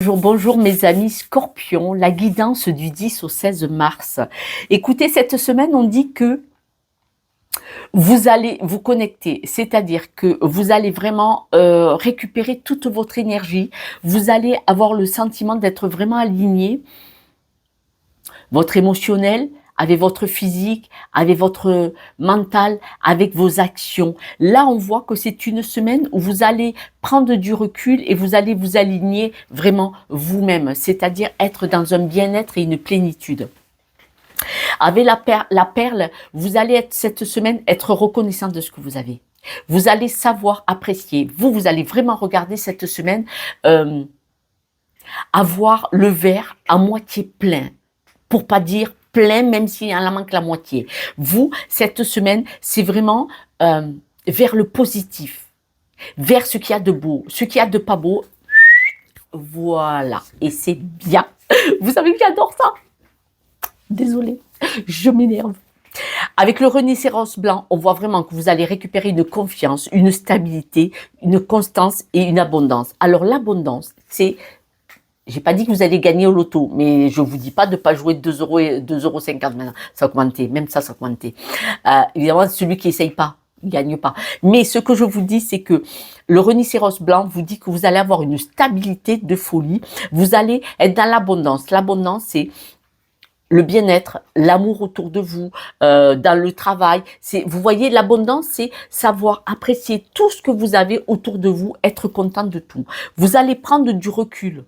Bonjour, bonjour mes amis Scorpions, la guidance du 10 au 16 mars. Écoutez, cette semaine, on dit que vous allez vous connecter, c'est-à-dire que vous allez vraiment récupérer toute votre énergie, vous allez avoir le sentiment d'être vraiment aligné, votre émotionnel, avec votre physique, avec votre mental, avec vos actions. Là, on voit que c'est une semaine où vous allez prendre du recul et vous allez vous aligner vraiment vous-même, c'est-à-dire être dans un bien-être et une plénitude. Avec la perle, vous allez être cette semaine être reconnaissant de ce que vous avez. Vous allez savoir apprécier. Vous allez vraiment regarder cette semaine avoir le verre à moitié plein, pour pas dire plein, même s'il en manque la moitié. Vous, cette semaine, c'est vraiment vers le positif, vers ce qu'il y a de beau, ce qu'il y a de pas beau. Voilà, et c'est bien. Vous savez que j'adore ça. Désolée, je m'énerve. Avec le rhinocéros blanc, on voit vraiment que vous allez récupérer une confiance, une stabilité, une constance et une abondance. Alors l'abondance, c'est, j'ai pas dit que vous allez gagner au loto, mais je vous dis pas de pas jouer 2 euros et 2,50 € maintenant. Ça a augmenté, même ça a augmenté. Évidemment, celui qui essaye pas, il gagne pas. Mais ce que je vous dis, c'est que le rhinocéros blanc vous dit que vous allez avoir une stabilité de folie. Vous allez être dans l'abondance. L'abondance, c'est le bien-être, l'amour autour de vous, dans le travail. Vous voyez, l'abondance, c'est savoir apprécier tout ce que vous avez autour de vous, être content de tout. Vous allez prendre du recul.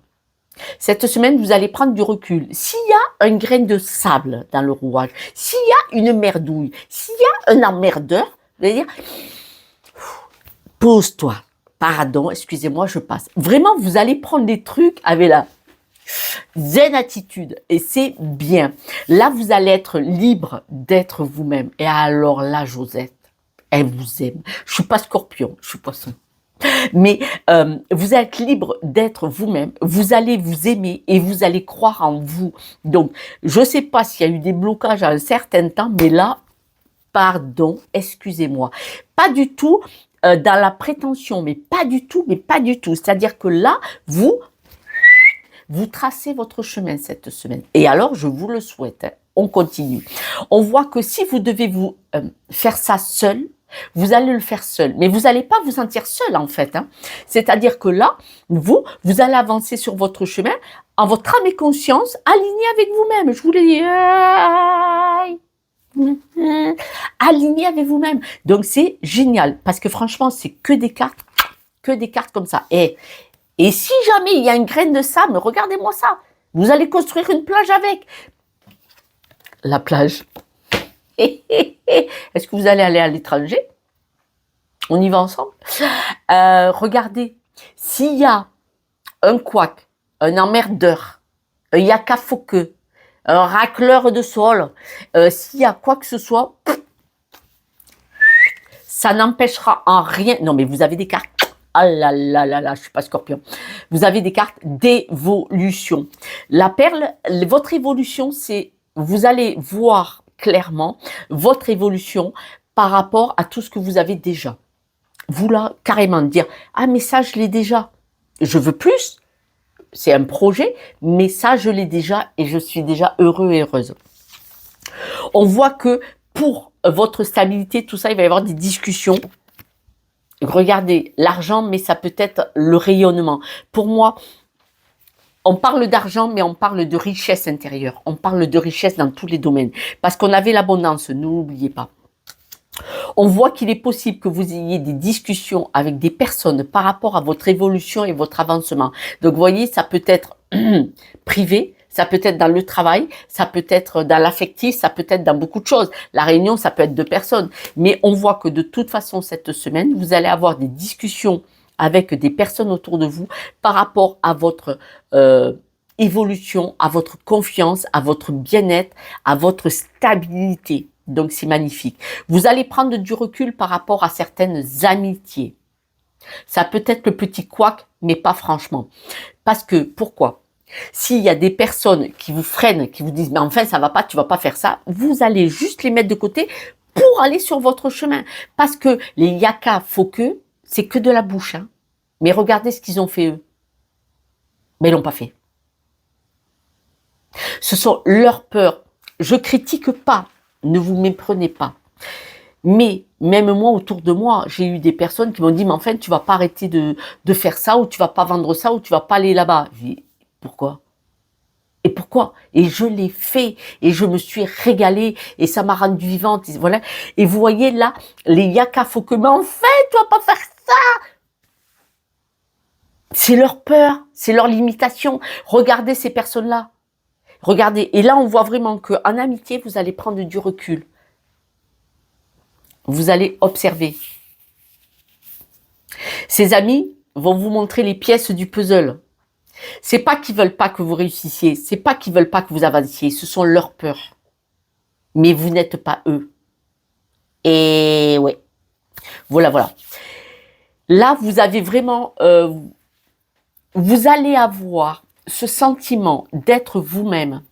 Cette semaine, vous allez prendre du recul. S'il y a un grain de sable dans le rouage, s'il y a une merdouille, s'il y a un emmerdeur, vous allez dire, pose-toi. Pardon, excusez-moi, je passe. Vraiment, vous allez prendre des trucs avec la zen attitude et c'est bien. Là, vous allez être libre d'être vous-même. Et alors là, Josette, elle vous aime. Je suis pas scorpion, je suis poisson. Mais vous êtes libre d'être vous-même, vous allez vous aimer et vous allez croire en vous. Donc, je ne sais pas s'il y a eu des blocages à un certain temps, mais là, pardon, excusez-moi. Pas du tout dans la prétention, mais pas du tout, mais pas du tout. C'est-à-dire que là, vous tracez votre chemin cette semaine. Et alors, je vous le souhaite, hein, on continue. On voit que si vous devez vous faire ça seul, vous allez le faire seul, mais vous n'allez pas vous sentir seul en fait. Hein. C'est-à-dire que là, vous allez avancer sur votre chemin en votre âme et conscience, aligné avec vous-même. Je vous l'ai dit, aligné avec vous-même. Donc c'est génial parce que franchement, c'est que des cartes comme ça. Et si jamais il y a un grain de sable, regardez-moi ça. Vous allez construire une plage avec. La plage. Est-ce que vous allez aller à l'étranger? On y va ensemble. Regardez, s'il y a un couac, un emmerdeur, un yaka-foqueux, un racleur de sol, s'il y a quoi que ce soit, ça n'empêchera en rien. Non, mais vous avez des cartes. Ah là là là là, je suis pas scorpion. Vous avez des cartes d'évolution. La perle, votre évolution, c'est, vous allez voir clairement votre évolution par rapport à tout ce que vous avez déjà. Vous là, carrément dire, ah mais ça je l'ai déjà. Je veux plus. C'est un projet, mais ça je l'ai déjà et je suis déjà heureux et heureuse. On voit que pour votre stabilité, tout ça, il va y avoir des discussions. Regardez, l'argent, mais ça peut être le rayonnement. Pour moi, on parle d'argent, mais on parle de richesse intérieure. On parle de richesse dans tous les domaines. Parce qu'on avait l'abondance, n'oubliez pas. On voit qu'il est possible que vous ayez des discussions avec des personnes par rapport à votre évolution et votre avancement. Donc, vous voyez, ça peut être privé, ça peut être dans le travail, ça peut être dans l'affectif, ça peut être dans beaucoup de choses. La réunion, ça peut être 2 personnes. Mais on voit que de toute façon, cette semaine, vous allez avoir des discussions avec des personnes autour de vous par rapport à votre évolution, à votre confiance, à votre bien-être, à votre stabilité. Donc, c'est magnifique. Vous allez prendre du recul par rapport à certaines amitiés. Ça peut être le petit couac, mais pas franchement. Parce que, pourquoi ? S'il y a des personnes qui vous freinent, qui vous disent « mais enfin, ça va pas, tu vas pas faire ça », vous allez juste les mettre de côté pour aller sur votre chemin. Parce que les yaka foqueux, c'est que de la bouche. Hein. Mais regardez ce qu'ils ont fait eux. Mais ils l'ont pas fait. Ce sont leurs peurs. Je critique pas, ne vous méprenez pas. Mais même moi, autour de moi, j'ai eu des personnes qui m'ont dit, mais enfin, tu vas pas arrêter de faire ça, ou tu vas pas vendre ça, ou tu vas pas aller là-bas. J'ai dit, pourquoi? Et pourquoi? Et je l'ai fait, et je me suis régalée, et ça m'a rendue vivante, et voilà. Et vous voyez là, les yaka faut que, mais enfin, tu vas pas faire ça! C'est leur peur, c'est leur limitation. Regardez ces personnes-là. Regardez. Et là, on voit vraiment qu'en amitié, vous allez prendre du recul. Vous allez observer. Ces amis vont vous montrer les pièces du puzzle. C'est pas qu'ils veulent pas que vous réussissiez, c'est pas qu'ils veulent pas que vous avanciez, ce sont leurs peurs. Mais vous n'êtes pas eux. Et ouais. Voilà, voilà. Là, vous avez vraiment... vous allez avoir ce sentiment d'être vous-même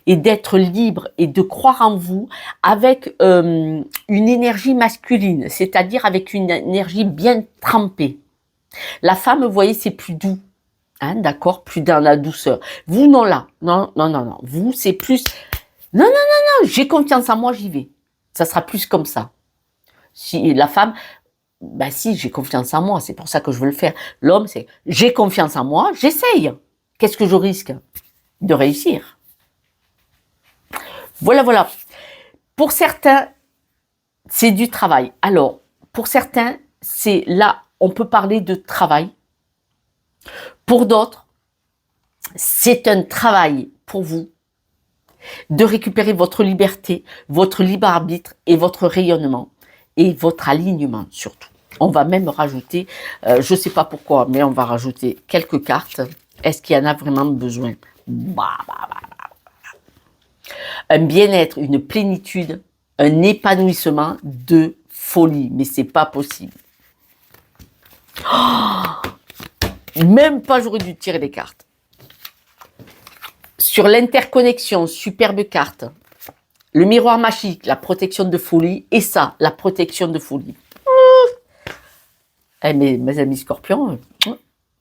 et d'être libre et de croire en vous avec une énergie masculine, c'est-à-dire avec une énergie bien trempée. La femme, vous voyez, c'est plus doux, hein, d'accord, plus dans la douceur. Vous, non, là, non, non, non, non. Vous, c'est plus, non, non, non, non, j'ai confiance en moi, j'y vais. Ça sera plus comme ça. Si la femme, ben si, j'ai confiance en moi, c'est pour ça que je veux le faire. L'homme, c'est, j'ai confiance en moi, j'essaye. Qu'est-ce que je risque? De réussir. Voilà, voilà. Pour certains, c'est du travail. Alors, pour certains, c'est là, on peut parler de travail. Pour d'autres, c'est un travail pour vous de récupérer votre liberté, votre libre arbitre et votre rayonnement et votre alignement surtout. On va même rajouter, je ne sais pas pourquoi, mais on va rajouter quelques cartes. Est-ce qu'il y en a vraiment besoin? Un bien-être, une plénitude, un épanouissement de folie. Mais c'est pas possible. Oh, même pas j'aurais dû tirer les cartes. Sur l'interconnexion, superbe carte. Le miroir magique, la protection de folie. Et ça, la protection de folie. Eh, mes amis scorpions,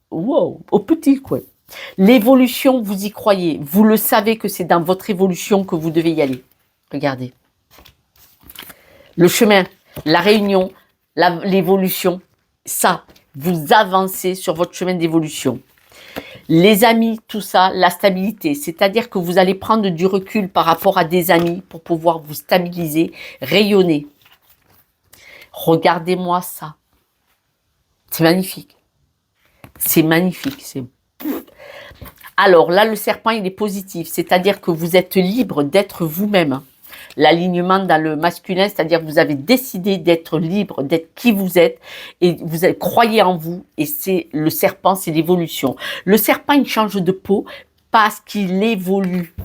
wow, au petit quoi. L'évolution, vous y croyez. Vous le savez que c'est dans votre évolution que vous devez y aller. Regardez. Le chemin, la réunion, l'évolution, ça, vous avancez sur votre chemin d'évolution. Les amis, tout ça, la stabilité, c'est-à-dire que vous allez prendre du recul par rapport à des amis pour pouvoir vous stabiliser, rayonner. Regardez-moi ça. C'est magnifique. C'est magnifique. Alors là, le serpent, il est positif, c'est-à-dire que vous êtes libre d'être vous-même. L'alignement dans le masculin, c'est-à-dire que vous avez décidé d'être libre, d'être qui vous êtes, et vous croyez en vous, et c'est le serpent, c'est l'évolution. Le serpent, il change de peau parce qu'il évolue.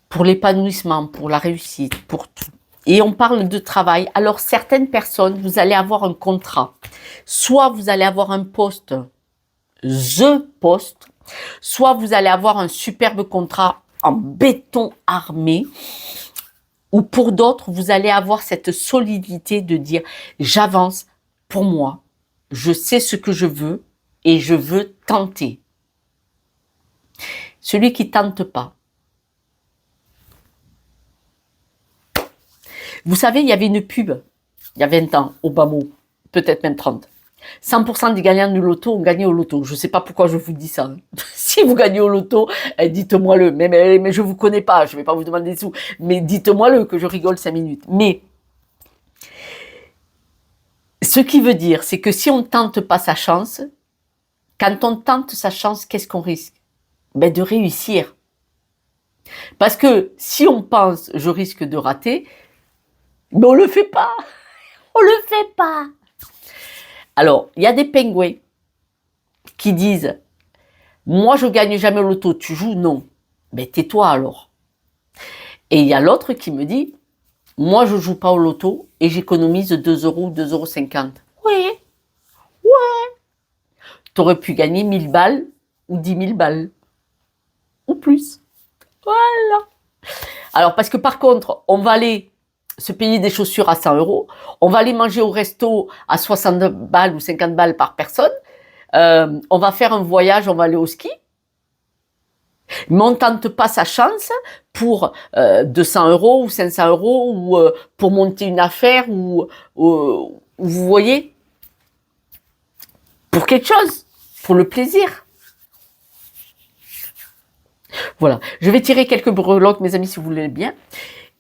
Pour l'épanouissement, pour la réussite, pour tout. Et on parle de travail. Alors, certaines personnes, vous allez avoir un contrat. Soit vous allez avoir un poste, the poste, soit vous allez avoir un superbe contrat en béton armé, ou pour d'autres, vous allez avoir cette solidité de dire j'avance pour moi, je sais ce que je veux et je veux tenter. Celui qui tente pas. Vous savez, il y avait une pub, il y a 20 ans, au bas mot, peut-être même 30. 100% des gagnants du loto ont gagné au loto. Je ne sais pas pourquoi je vous dis ça. Si vous gagnez au loto, dites-moi-le. Mais je ne vous connais pas, je ne vais pas vous demander des sous. Mais dites-moi-le que je rigole 5 minutes. Mais ce qui veut dire, c'est que si on ne tente pas sa chance, quand on tente sa chance, qu'est-ce qu'on risque? Ben, de réussir. Parce que si on pense je risque de rater, ben on ne le fait pas. On ne le fait pas. Alors, il y a des pingouins qui disent « Moi, je gagne jamais au loto, tu joues? Non. » Ben, tais-toi alors. Et il y a l'autre qui me dit « Moi, je joue pas au loto et j'économise 2 euros ou 2,50 €. » Oui, ouais. Tu aurais pu gagner 1000 balles ou 10 000 balles. Ou plus. Voilà. Alors, parce que par contre, on va aller se payer des chaussures à 100 €, on va aller manger au resto à 60 balles ou 50 balles par personne, On va faire un voyage, on va aller au ski. Mais on ne tente pas sa chance pour 200 € ou 500 € ou pour monter une affaire ou vous voyez, pour quelque chose, pour le plaisir. Voilà, je vais tirer quelques breloques, mes amis, si vous voulez bien.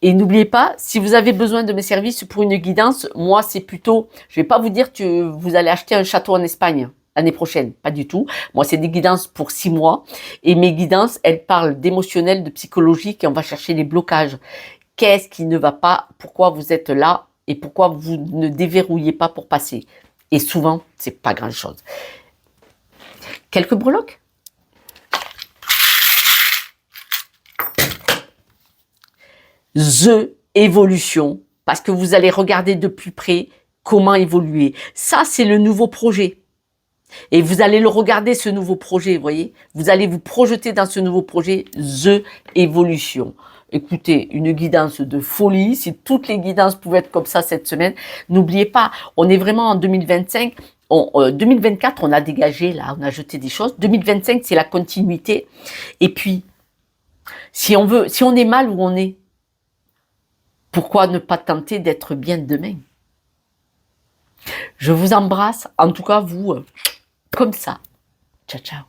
Et n'oubliez pas, si vous avez besoin de mes services pour une guidance, moi c'est plutôt, je vais pas vous dire que vous allez acheter un château en Espagne l'année prochaine, pas du tout. Moi c'est des guidances pour 6 mois et mes guidances, elles parlent d'émotionnel, de psychologique et on va chercher les blocages. Qu'est-ce qui ne va pas? Pourquoi vous êtes là? Et pourquoi vous ne déverrouillez pas pour passer? Et souvent, c'est pas grand chose. Quelques breloques? The évolution, parce que vous allez regarder de plus près comment évoluer. Ça, c'est le nouveau projet. Et vous allez le regarder, ce nouveau projet, vous voyez. Vous allez vous projeter dans ce nouveau projet, The Évolution. Écoutez, une guidance de folie. Si toutes les guidances pouvaient être comme ça cette semaine, n'oubliez pas, on est vraiment en 2025. 2024, on a dégagé, là, on a jeté des choses. 2025, c'est la continuité. Et puis, si on est mal où on est, pourquoi ne pas tenter d'être bien demain? Je vous embrasse, en tout cas vous, comme ça. Ciao, ciao.